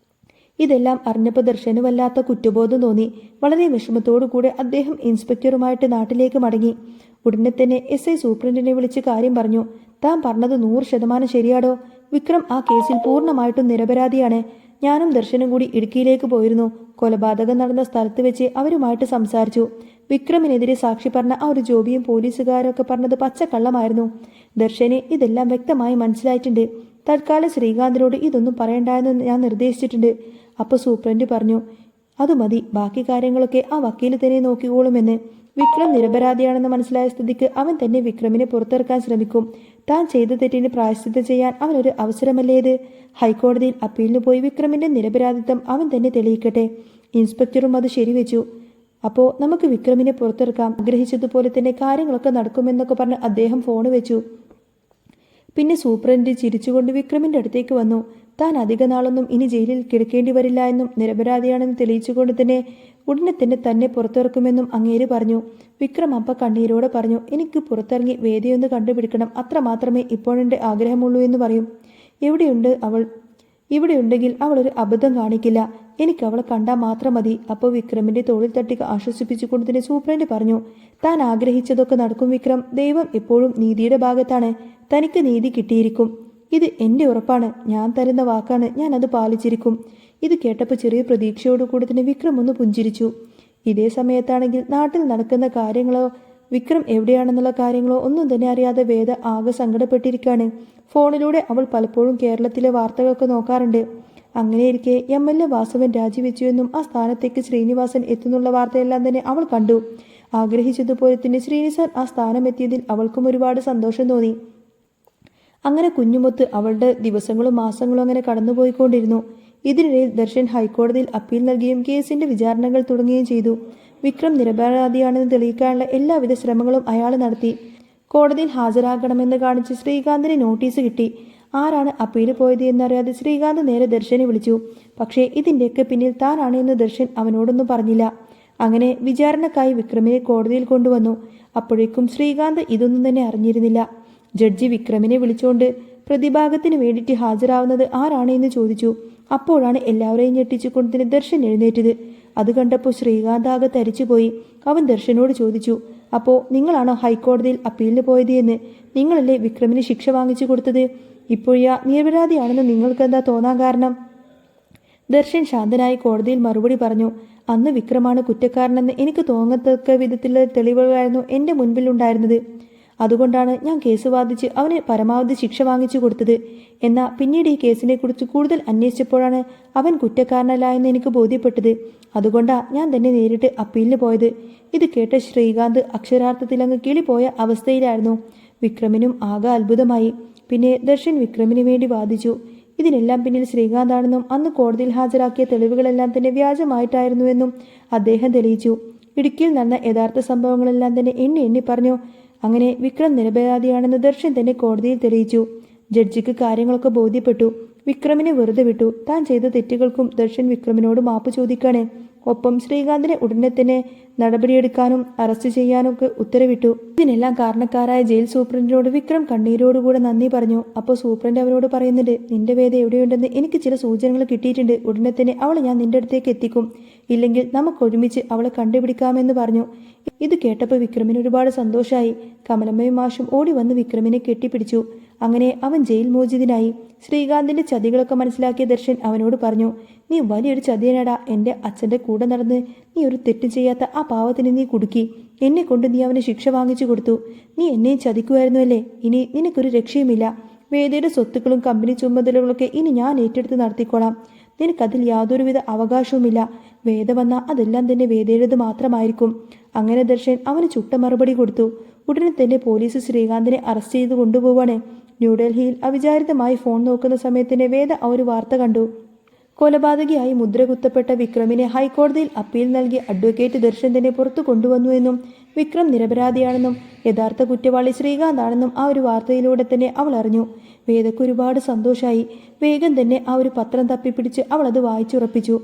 ഇതെല്ലാം അറിഞ്ഞപ്പോൾ ദർശന് വല്ലാത്ത കുറ്റബോധം തോന്നി. വളരെ വിഷമത്തോടുകൂടെ അദ്ദേഹം ഇൻസ്പെക്ടറുമായിട്ട് നാട്ടിലേക്ക് മടങ്ങി. ഉടനെ തന്നെ SI സൂപ്രണ്ടിനെ വിളിച്ച് കാര്യം പറഞ്ഞു. താൻ പറഞ്ഞത് 100% ശരിയാടോ. വിക്രം ആ കേസിൽ പൂർണ്ണമായിട്ടും നിരപരാധിയാണ്. ഞാനും ദർശനും കൂടി ഇടുക്കിയിലേക്ക് പോയിരുന്നു. കൊലപാതകം നടന്ന സ്ഥലത്ത് വെച്ച് അവരുമായിട്ട് സംസാരിച്ചു. വിക്രമിനെതിരെ സാക്ഷി പറഞ്ഞ ആ ഒരു ജോബിയും പോലീസുകാരൊക്കെ പറഞ്ഞത് പച്ചക്കള്ളമായിരുന്നു. ദർശന് ഇതെല്ലാം വ്യക്തമായി മനസ്സിലായിട്ടുണ്ട്. തൽക്കാലം ശ്രീകാന്തിനോട് ഇതൊന്നും പറയണ്ടെന്ന് ഞാൻ നിർദ്ദേശിച്ചിട്ടുണ്ട്. അപ്പോൾ സൂപ്രണ്ട് പറഞ്ഞു, അത് മതി, ബാക്കി കാര്യങ്ങളൊക്കെ ആ വക്കീൽ തന്നെ നോക്കിക്കോളുമെന്ന്. വിക്രം നിരപരാധിയാണെന്ന് മനസ്സിലായ സ്ഥിതിക്ക് അവൻ തന്നെ വിക്രമിനെ പുറത്തിറക്കാൻ ശ്രമിക്കും. താൻ ചെയ്ത തെറ്റിന് പ്രായശ്ചിത്തം ചെയ്യാൻ അവനൊരു അവസരമല്ലേത്? ഹൈക്കോടതിയിൽ അപ്പീലിന് പോയി വിക്രമിന്റെ നിരപരാധിത്വം അവൻ തന്നെ തെളിയിക്കട്ടെ. ഇൻസ്പെക്ടറും അത് ശരിവെച്ചു. അപ്പോൾ നമുക്ക് വിക്രമിനെ പുറത്തിറക്കാം. ആഗ്രഹിച്ചതുപോലെ തന്നെ കാര്യങ്ങളൊക്കെ നടക്കുമെന്നൊക്കെ പറഞ്ഞ് അദ്ദേഹം ഫോണ് വെച്ചു. പിന്നെ സൂപ്രണ്ട് ചിരിച്ചുകൊണ്ട് വിക്രമിന്റെ അടുത്തേക്ക് വന്നു. താൻ അധിക നാളൊന്നും ഇനി ജയിലിൽ കിടക്കേണ്ടി വരില്ല എന്നും നിരപരാധിയാണെന്ന് തെളിയിച്ചുകൊണ്ട് തന്നെ ഉടനെ തന്നെ പുറത്തിറക്കുമെന്നും അങ്ങേര് പറഞ്ഞു. വിക്രം അപ്പ കണ്ണീരോടെ പറഞ്ഞു, എനിക്ക് പുറത്തിറങ്ങി വേദിയൊന്ന് കണ്ടുപിടിക്കണം. അത്ര മാത്രമേ ഇപ്പോഴെൻ്റെ ആഗ്രഹമുള്ളൂ എന്ന് പറയും. എവിടെയുണ്ട് അവൾ? ഇവിടെ ഉണ്ടെങ്കിൽ അവൾ ഒരു അബദ്ധം കാണിക്കില്ല. എനിക്ക് അവളെ കണ്ടാൽ മാത്രം മതി. അപ്പോൾ വിക്രമിന്റെ തോളിൽ തട്ടി ആശ്വസിപ്പിച്ചുകൊണ്ട് തന്നെ സൂപ്രണ്ട് പറഞ്ഞു, താൻ ആഗ്രഹിച്ചതൊക്കെ നടക്കും വിക്രം. ദൈവം എപ്പോഴും നീതിയുടെ ഭാഗത്താണ്. തനിക്ക് നീതി കിട്ടിയിരിക്കും. ഇത് എൻ്റെ ഉറപ്പാണ്. ഞാൻ തരുന്ന വാക്കാണ്. ഞാൻ അത് പാലിച്ചിരിക്കും. ഇത് കേട്ടപ്പോൾ ചെറിയ പ്രതീക്ഷയോടുകൂടി തന്നെ വിക്രം ഒന്ന് പുഞ്ചിരിച്ചു. ഇതേ സമയത്താണെങ്കിൽ നാട്ടിൽ നടക്കുന്ന കാര്യങ്ങളോ വിക്രം എവിടെയാണെന്നുള്ള കാര്യങ്ങളോ ഒന്നും തന്നെ അറിയാതെ വേദ ആകെ സങ്കടപ്പെട്ടിരിക്കുകയാണ്. ഫോണിലൂടെ അവൾ പലപ്പോഴും കേരളത്തിലെ വാർത്തകളൊക്കെ നോക്കാറുണ്ട്. അങ്ങനെയിരിക്കെ MLA വാസവൻ രാജിവെച്ചുവെന്നും ആ സ്ഥാനത്തേക്ക് ശ്രീനിവാസൻ എത്തുന്നുള്ള വാർത്തയെല്ലാം തന്നെ അവൾ കണ്ടു. ആഗ്രഹിച്ചതുപോലെ തന്നെ ശ്രീനിസാൻ ആ സ്ഥാനം എത്തിയതിൽ അവൾക്കും ഒരുപാട് സന്തോഷം തോന്നി. അങ്ങനെ കുഞ്ഞുമൊത്ത് അവളുടെ ദിവസങ്ങളും മാസങ്ങളും അങ്ങനെ കടന്നുപോയിക്കൊണ്ടിരുന്നു. ഇതിനിടയിൽ ദർശൻ ഹൈക്കോടതിയിൽ അപ്പീൽ നൽകുകയും കേസിന്റെ വിചാരണകൾ തുടങ്ങുകയും ചെയ്തു. വിക്രം നിരപരാധിയാണെന്ന് തെളിയിക്കാനുള്ള എല്ലാവിധ ശ്രമങ്ങളും അയാൾ നടത്തി. കോടതിയിൽ ഹാജരാകണമെന്ന് കാണിച്ച് ശ്രീകാന്തിന് നോട്ടീസ് കിട്ടി. ആരാണ് അപ്പീൽ പോയത് എന്നറിയാതെ ശ്രീകാന്ത് നേരെ ദർശനെ വിളിച്ചു. പക്ഷേ ഇതിൻ്റെയൊക്കെ പിന്നിൽ താനാണ് എന്ന് ദർശൻ അവനോടൊന്നും പറഞ്ഞില്ല. അങ്ങനെ വിചാരണക്കായി വിക്രമിനെ കോടതിയിൽ കൊണ്ടുവന്നു. അപ്പോഴേക്കും ശ്രീകാന്ത് ഇതൊന്നും തന്നെ അറിഞ്ഞിരുന്നില്ല. ജഡ്ജി വിക്രമിനെ വിളിച്ചുകൊണ്ട് പ്രതിഭാഗത്തിന് വേണ്ടിയിട്ട് ഹാജരാവുന്നത് ആരാണ് എന്ന് ചോദിച്ചു. അപ്പോഴാണ് എല്ലാവരെയും ഞെട്ടിച്ചുകൊണ്ട് തന്നെ ദർശൻ എഴുന്നേറ്റത്. അത് കണ്ടപ്പോൾ ശ്രീകാന്ത് ആകെ തരിച്ചുപോയി. അവൻ ദർശനോട് ചോദിച്ചു, അപ്പോൾ നിങ്ങളാണോ ഹൈക്കോടതിയിൽ അപ്പീലിന് പോയത് എന്ന്? നിങ്ങളല്ലേ വിക്രമിന് ശിക്ഷ വാങ്ങിച്ചു കൊടുത്തത്? ഇപ്പോഴാ നിരപരാധിയാണെന്ന് നിങ്ങൾക്ക് എന്താ തോന്നാൻ കാരണം? ദർശൻ ശാന്തനായി കോടതിയിൽ മറുപടി പറഞ്ഞു. അന്ന് വിക്രമാണ് കുറ്റക്കാരനെന്ന് എനിക്ക് തോന്നത്തക്ക വിധത്തിലുള്ള തെളിവുകളായിരുന്നു എൻ്റെ മുൻപിലുണ്ടായിരുന്നത്. അതുകൊണ്ടാണ് ഞാൻ കേസ് വാദിച്ച് അവന് പരമാവധി ശിക്ഷ വാങ്ങിച്ചു കൊടുത്തത്. എന്നാൽ പിന്നീട് ഈ കേസിനെ കുറിച്ച് കൂടുതൽ അന്വേഷിച്ചപ്പോഴാണ് അവൻ കുറ്റക്കാരനല്ല എന്ന് എനിക്ക് ബോധ്യപ്പെട്ടത്. അതുകൊണ്ടാണ് ഞാൻ തന്നെ നേരിട്ട് അപ്പീലിന് പോയത്. ഇത് കേട്ട ശ്രീകാന്ത് അക്ഷരാർത്ഥത്തിൽ അങ്ങ് കിളിപോയ അവസ്ഥയിലായിരുന്നു. വിക്രമിനും ആകെ അത്ഭുതമായി. പിന്നെ ദർശൻ വിക്രമിന് വേണ്ടി വാദിച്ചു. ഇതിനെല്ലാം പിന്നിൽ ശ്രീകാന്താണെന്നും അന്ന് കോടതിയിൽ ഹാജരാക്കിയ തെളിവുകളെല്ലാം തന്നെ വ്യാജമായിട്ടായിരുന്നുവെന്നും അദ്ദേഹം തെളിയിച്ചു. ഇടുക്കിയിൽ നടന്ന യഥാർത്ഥ സംഭവങ്ങളെല്ലാം തന്നെ എണ്ണി പറഞ്ഞു. അങ്ങനെ വിക്രം നിരപരാധിയാണെന്ന് ദർശൻ തന്നെ കോടതിയിൽ തെളിയിച്ചു. ജഡ്ജിക്ക് കാര്യങ്ങളൊക്കെ ബോധ്യപ്പെട്ടു. വിക്രമിനെ വെറുതെ വിട്ടു. താൻ ചെയ്ത തെറ്റുകൾക്കും ദർശൻ വിക്രമിനോട് മാപ്പ് ചോദിക്കാണ്. ഒപ്പം ശ്രീകാന്തിനെ ഉടനെ തന്നെ നടപടിയെടുക്കാനും അറസ്റ്റ് ചെയ്യാനൊക്കെ ഉത്തരവിട്ടു. ഇതിനെല്ലാം കാരണക്കാരായ ജയിൽ സൂപ്രണ്ടിനോട് വിക്രം കണ്ണീരോടുകൂടെ നന്ദി പറഞ്ഞു. അപ്പോൾ സൂപ്രണ്ട് അവനോട് പറയുന്നുണ്ട്, നിന്റെ വേദ എവിടെയുണ്ടെന്ന് എനിക്ക് ചില സൂചനകൾ കിട്ടിയിട്ടുണ്ട്. ഉടനെ തന്നെ അവളെ ഞാൻ നിന്റെ അടുത്തേക്ക് എത്തിക്കും. ഇല്ലെങ്കിൽ നമുക്ക് ഒരുമിച്ച് അവളെ കണ്ടുപിടിക്കാമെന്ന് പറഞ്ഞു. ഇത് കേട്ടപ്പോൾ വിക്രമിന് ഒരുപാട് സന്തോഷമായി. കമലമ്മയും മാഷും ഓടി വന്ന് വിക്രമിനെ കെട്ടിപ്പിടിച്ചു. അങ്ങനെ അവൻ ജയിൽ മോചിതനായി. ശ്രീകാന്തിന്റെ ചതികളൊക്കെ മനസ്സിലാക്കിയ ദർശൻ അവനോട് പറഞ്ഞു, നീ വലിയൊരു ചതിയനടാ. എൻ്റെ അച്ഛൻ്റെ കൂടെ നടന്ന് നീ ഒരു തെറ്റും ചെയ്യാത്ത ആ പാവത്തിന് നീ കുടുക്കി. എന്നെ കൊണ്ട് നീ അവന് ശിക്ഷ വാങ്ങിച്ചു കൊടുത്തു. നീ എന്നെയും ചതിക്കുമായിരുന്നു അല്ലേ? ഇനി നിനക്കൊരു രക്ഷയുമില്ല. വേദയുടെ സ്വത്തുക്കളും കമ്പനി ചുമതലകളൊക്കെ ഇനി ഞാൻ ഏറ്റെടുത്ത് നടത്തിക്കോളാം. നിനക്കതിൽ യാതൊരുവിധ അവകാശവുമില്ല. വേദ വന്ന അതെല്ലാം തന്നെ വേദയുടേത് മാത്രമായിരിക്കും. അങ്ങനെ ദർശൻ അവന് ചുട്ട മറുപടി കൊടുത്തു. ഉടനെ തന്നെ പോലീസ് ശ്രീകാന്തിനെ അറസ്റ്റ് ചെയ്ത് കൊണ്ടുപോവാണ്. ന്യൂഡൽഹിയിൽ അവിചാരിതമായി ഫോൺ നോക്കുന്ന സമയത്തിന് വേദ ഒരു വാർത്ത കണ്ടു. കൊലപാതകിയായി മുദ്ര കുത്തപ്പെട്ട വിക്രമിനെ ഹൈക്കോടതിയിൽ അപ്പീൽ നൽകി അഡ്വക്കേറ്റ് ദർശൻ തന്നെ പുറത്തു കൊണ്ടുവന്നുവെന്നും വിക്രം നിരപരാധിയാണെന്നും യഥാർത്ഥ കുറ്റവാളി ശ്രീകാന്താണെന്നും ആ ഒരു വാർത്തയിലൂടെ തന്നെ അവൾ അറിഞ്ഞു. വേദയ്ക്ക് ഒരുപാട് സന്തോഷമായി. വേഗം തന്നെ ആ ഒരു പത്രം തപ്പിപ്പിടിച്ച് അവൾ അത് വായിച്ചുറപ്പിച്ചു.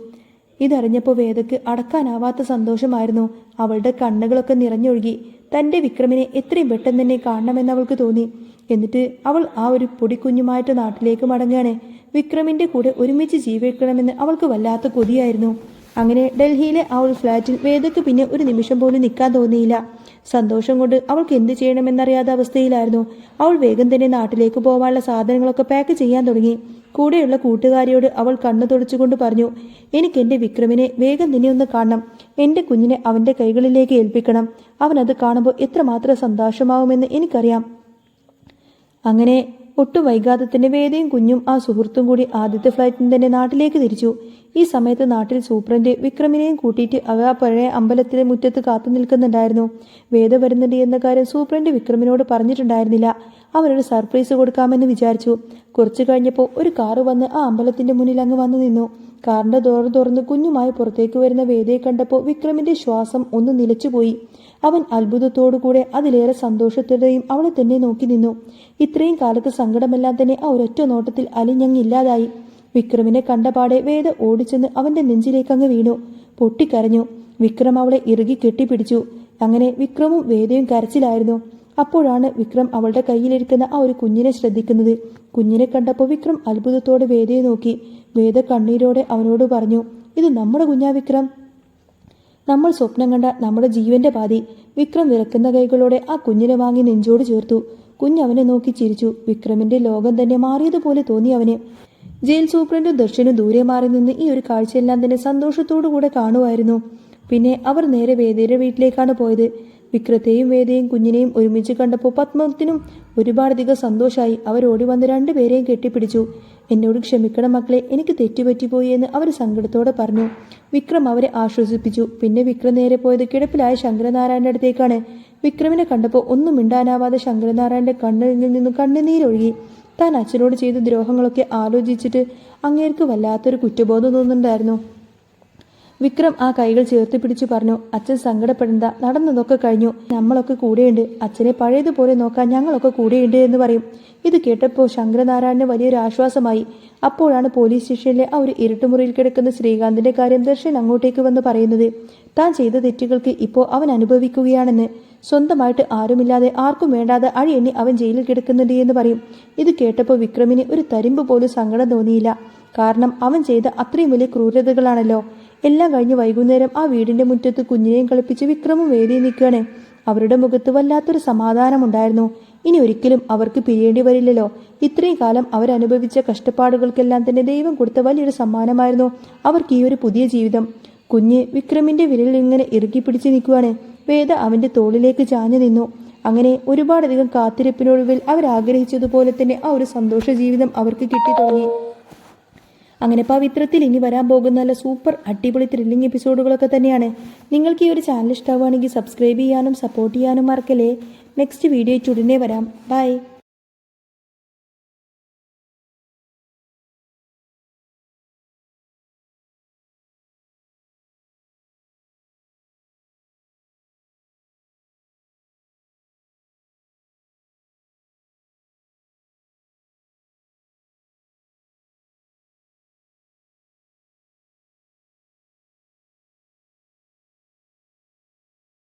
ഇതറിഞ്ഞപ്പോൾ വേദയ്ക്ക് അടക്കാനാവാത്ത സന്തോഷമായിരുന്നു. അവളുടെ കണ്ണുകളൊക്കെ നിറഞ്ഞൊഴുകി. തൻ്റെ വിക്രമിനെ എത്രയും പെട്ടെന്ന് തന്നെ കാണണമെന്ന് അവൾക്ക് തോന്നി. എന്നിട്ട് അവൾ ആ ഒരു പൊടിക്കുഞ്ഞുമായിട്ട് നാട്ടിലേക്ക് മടങ്ങുകയാണ്. വിക്രമിൻ്റെ കൂടെ ഒരുമിച്ച് ജീവിക്കണമെന്ന് അവൾക്ക് വല്ലാത്ത കൊതിയായിരുന്നു. അങ്ങനെ ഡൽഹിയിലെ ആ ഒരു ഫ്ലാറ്റിൽ വേദയ്ക്ക് പിന്നെ ഒരു നിമിഷം പോലും നിൽക്കാൻ തോന്നിയില്ല. സന്തോഷം കൊണ്ട് അവൾക്ക് എന്ത് ചെയ്യണമെന്നറിയാത്ത അവസ്ഥയിലായിരുന്നു. അവൾ വേഗം തന്നെ നാട്ടിലേക്ക് പോകാനുള്ള സാധനങ്ങളൊക്കെ പാക്ക് ചെയ്യാൻ തുടങ്ങി. കൂടെയുള്ള കൂട്ടുകാരിയോട് അവൾ കണ്ണു തുടച്ചുകൊണ്ട് പറഞ്ഞു, എനിക്ക് എൻ്റെ വിക്രമിനെ വേഗം തന്നെ ഒന്ന് കാണണം. എൻ്റെ കുഞ്ഞിനെ അവൻ്റെ കൈകളിലേക്ക് ഏൽപ്പിക്കണം. അവനത് കാണുമ്പോൾ എത്രമാത്രം സന്തോഷമാവുമെന്ന് എനിക്കറിയാം. അങ്ങനെ ഒട്ടും വൈകാതെ തന്നെ വേദയും കുഞ്ഞും ആ സുഹൃത്തും കൂടി ആദ്യത്തെ ഫ്ലൈറ്റിൽ തന്നെ നാട്ടിലേക്ക് തിരിച്ചു. ഈ സമയത്ത് നാട്ടിൽ സൂപ്രണ്ട് വിക്രമിനെയും കൂട്ടിയിട്ട് അവ പഴയ അമ്പലത്തിലെ മുറ്റത്ത് കാത്തു നിൽക്കുന്നുണ്ടായിരുന്നു. വേദ വരുന്നുണ്ട് എന്ന കാര്യം സൂപ്രണ്ട് വിക്രമിനോട് പറഞ്ഞിട്ടുണ്ടായിരുന്നില്ല. അവരൊരു സർപ്രൈസ് കൊടുക്കാമെന്ന് വിചാരിച്ചു. കുറച്ചു കഴിഞ്ഞപ്പോൾ ഒരു കാറ് വന്ന് ആ അമ്പലത്തിന്റെ മുന്നിൽ അങ്ങ് വന്നു നിന്നു. കാറിന്റെ ഡോർ തുറന്ന് കുഞ്ഞുമായി പുറത്തേക്ക് വരുന്ന വേദയെ കണ്ടപ്പോൾ വിക്രമിന്റെ ശ്വാസം ഒന്ന് നിലച്ചുപോയി. അവൻ അത്ഭുതത്തോടുകൂടെ അതിലേറെ സന്തോഷത്തോടെയും അവളെ തന്നെ നോക്കി നിന്നു. ഇത്രയും കാലത്ത് സങ്കടമെല്ലാം തന്നെ ആ ഒരൊറ്റ നോട്ടത്തിൽ അലിഞ്ഞങ്ങില്ലാതായി. വിക്രമിനെ കണ്ടപാടെ വേദ ഓടിച്ചെന്ന് അവന്റെ നെഞ്ചിലേക്ക് അങ്ങ് വീണു. പൊട്ടിക്കരഞ്ഞു. വിക്രം അവളെ ഇറുകി കെട്ടിപ്പിടിച്ചു. അങ്ങനെ വിക്രമും വേദയും കരച്ചിലായിരുന്നു. അപ്പോഴാണ് വിക്രം അവളുടെ കയ്യിലിരിക്കുന്ന ആ ഒരു കുഞ്ഞിനെ ശ്രദ്ധിക്കുന്നത്. കുഞ്ഞിനെ കണ്ടപ്പോൾ വിക്രം അത്ഭുതത്തോടെ വേദയെ നോക്കി. വേദ കണ്ണീരോടെ അവനോട് പറഞ്ഞു, ഇത് നമ്മുടെ കുഞ്ഞാ വിക്രം? നമ്മൾ സ്വപ്നം കണ്ട നമ്മുടെ ജീവന്റെ പാതി. വിക്രം വിറക്കുന്ന കൈകളോടെ ആ കുഞ്ഞിനെ വാങ്ങി നെഞ്ചോട് ചേർത്തു. കുഞ്ഞവനെ നോക്കി ചിരിച്ചു. വിക്രമിന്റെ ലോകം തന്നെ മാറിയതുപോലെ തോന്നി അവന്. ജയിൽ സൂപ്രണ്ടും ദർശനും ദൂരെ മാറി നിന്ന് ഈ ഒരു കാഴ്ചയെല്ലാം തന്നെ സന്തോഷത്തോടു കൂടെ കാണുമായിരുന്നു. പിന്നെ അവർ നേരെ വേദയുടെ വീട്ടിലേക്കാണ് പോയത്. വിക്രത്തെയും വേദയും കുഞ്ഞിനെയും ഒരുമിച്ച് കണ്ടപ്പോൾ പത്മത്തിനും ഒരുപാടധികം സന്തോഷമായി. അവരോടി വന്ന് രണ്ടുപേരെയും കെട്ടിപ്പിടിച്ചു. എന്നോട് ക്ഷമിക്കണം മക്കളെ, എനിക്ക് തെറ്റുപറ്റിപ്പോയി എന്ന് അവർ സങ്കടത്തോടെ പറഞ്ഞു. വിക്രം അവരെ ആശ്വസിപ്പിച്ചു. പിന്നെ വിക്രം നേരെ പോയത് കിടപ്പിലായ ശങ്കരനാരായണന്റെ അടുത്തേക്കാണ്. വിക്രമിനെ കണ്ടപ്പോൾ ഒന്നും മിണ്ടാനാവാതെ ശങ്കരനാരായണന്റെ കണ്ണിൽ നിന്നും കണ്ണുനീരൊഴുകി. താൻ അച്ഛനോട് ചെയ്ത ദ്രോഹങ്ങളൊക്കെ ആലോചിച്ചിട്ട് അങ്ങേർക്ക് വല്ലാത്തൊരു കുറ്റബോധം തോന്നുന്നുണ്ടായിരുന്നു. വിക്രം ആ കൈകൾ ചേർത്ത് പിടിച്ചു പറഞ്ഞു, അച്ഛൻ സങ്കടപ്പെടണ്ട, നടന്നതൊക്കെ കഴിഞ്ഞു, നമ്മളൊക്കെ കൂടെയുണ്ട്, അച്ഛനെ പഴയതുപോലെ നോക്കാൻ ഞങ്ങളൊക്കെ കൂടെയുണ്ട് എന്ന് പറയും. ഇത് കേട്ടപ്പോൾ ശങ്കരനാരായണന് വലിയൊരു ആശ്വാസമായി. അപ്പോഴാണ് പോലീസ് സ്റ്റേഷനിലെ ആ ഒരു ഇരുട്ടുമുറിയിൽ കിടക്കുന്ന ശ്രീകാന്തിന്റെ കാര്യം ദർശൻ അങ്ങോട്ടേക്ക് വന്ന് പറയുന്നത്. താൻ ചെയ്ത തെറ്റുകൾക്ക് ഇപ്പോൾ അവൻ അനുഭവിക്കുകയാണെന്ന്. സ്വന്തമായിട്ട് ആരുമില്ലാതെ ആർക്കും വേണ്ടാതെ അഴിയെണ്ണി അവൻ ജയിലിൽ കിടക്കുന്നുണ്ട് എന്ന് പറയും. ഇത് കേട്ടപ്പോൾ വിക്രമിന് ഒരു തരിമ്പ് പോലും സങ്കടം തോന്നിയില്ല. കാരണം അവൻ ചെയ്ത അത്രയും വലിയ ക്രൂരതകളാണല്ലോ. എല്ലാം കഴിഞ്ഞ് വൈകുന്നേരം ആ വീടിന്റെ മുറ്റത്ത് കുഞ്ഞിനെയും കളിപ്പിച്ച് വിക്രമും വേദിയിൽ നിൽക്കുകയാണ്. അവരുടെ മുഖത്ത് വല്ലാത്തൊരു സമാധാനമുണ്ടായിരുന്നു. ഇനി ഒരിക്കലും അവർക്ക് പിരിയേണ്ടി വരില്ലല്ലോ. ഇത്രയും കാലം അവരനുഭവിച്ച കഷ്ടപ്പാടുകൾക്കെല്ലാം തന്നെ ദൈവം കൊടുത്ത വലിയൊരു സമ്മാനമായിരുന്നു അവർക്ക് ഈ ഒരു പുതിയ ജീവിതം. കുഞ്ഞ് വിക്രമിന്റെ വിരലിൽ ഇങ്ങനെ ഇറുക്കി പിടിച്ച് നിൽക്കുവാണ്. വേദ അവന്റെ തോളിലേക്ക് ചാഞ്ഞു നിന്നു. അങ്ങനെ ഒരുപാടധികം കാത്തിരിപ്പിനൊടുവിൽ അവരാഗ്രഹിച്ചതുപോലെ തന്നെ ആ ഒരു സന്തോഷ ജീവിതം അവർക്ക് കിട്ടി തുടങ്ങി. അങ്ങനെ പവിത്രത്തിൽ ഇനി വരാൻ പോകുന്ന നല്ല സൂപ്പർ അടിപൊളി ത്രില്ലിംഗ് എപ്പിസോഡുകളൊക്കെ തന്നെയാണ്. നിങ്ങൾക്ക് ഈ ഒരു ചാനൽ ഇഷ്ടമാവുകയാണെങ്കിൽ സബ്സ്ക്രൈബ് ചെയ്യാനും സപ്പോർട്ട് ചെയ്യാനും മറക്കല്ലേ. നെക്സ്റ്റ് വീഡിയോ ഉടനെ വരാം. ബൈ.